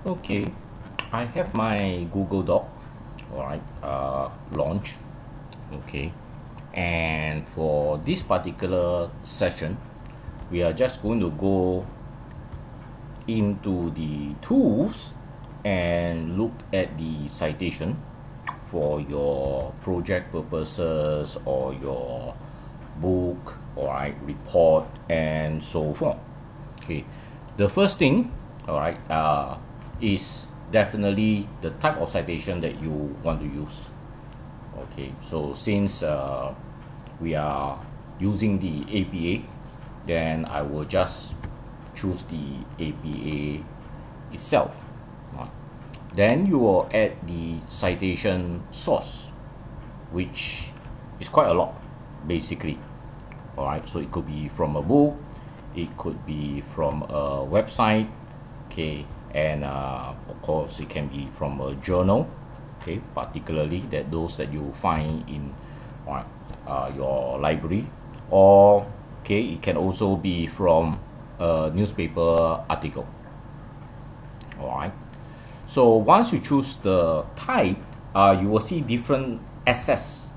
Okay, I have my Google Doc, launch. Okay, and for this particular session, we are just going to go into the tools and look at the citation for your project purposes or your book, report, and so forth. Okay, the first thing, is definitely the type of citation that you want to use. Okay, so since we are using the APA, then I will just choose the APA itself. Then you will add the citation source, which is quite a lot, basically. Alright, so it could be from a book, it could be from a website, okay, and of course it can be from a journal, okay, particularly those that you find in your library, or okay, it can also be from a newspaper article. Alright, so once you choose the type, you will see different access.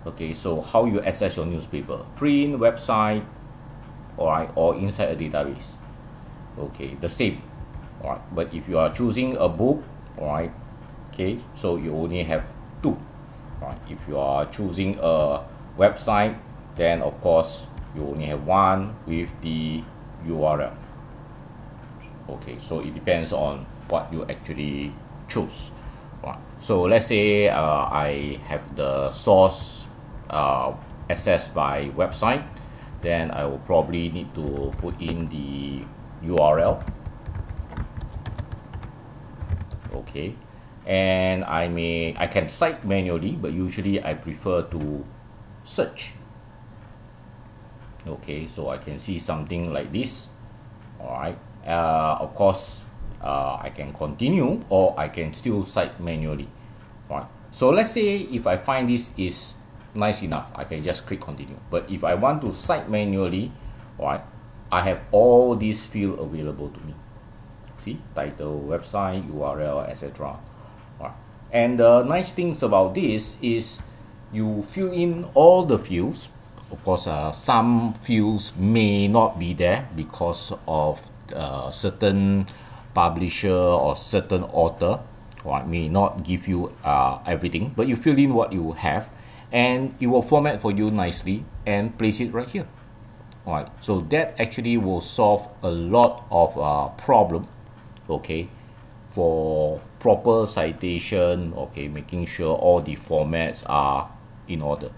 Okay, so how you access your newspaper: print, website, or inside a database. Okay, the same. Alright, but if you are choosing a book, okay, so you only have two. Alright, if you are choosing a website, then of course you only have one with the URL. Okay, so it depends on what you actually choose. Right. So let's say I have the source accessed by website, then I will probably need to put in the URL. Okay, and I can cite manually, but usually I prefer to search. Okay, so I can see something like this. Alright, of course I can continue, or I can still cite manually. Right, so let's say if I find this is nice enough, I can just click continue. But if I want to cite manually, I have all these fields available to me. See, title, website, URL, etc. And the nice things about this is you fill in all the fields. Of course, some fields may not be there because of certain publisher or certain author, may not give you everything, but you fill in what you have, and it will format for you nicely and place it right here. Alright, so that actually will solve a lot of problem, okay, for proper citation, okay, making sure all the formats are in order.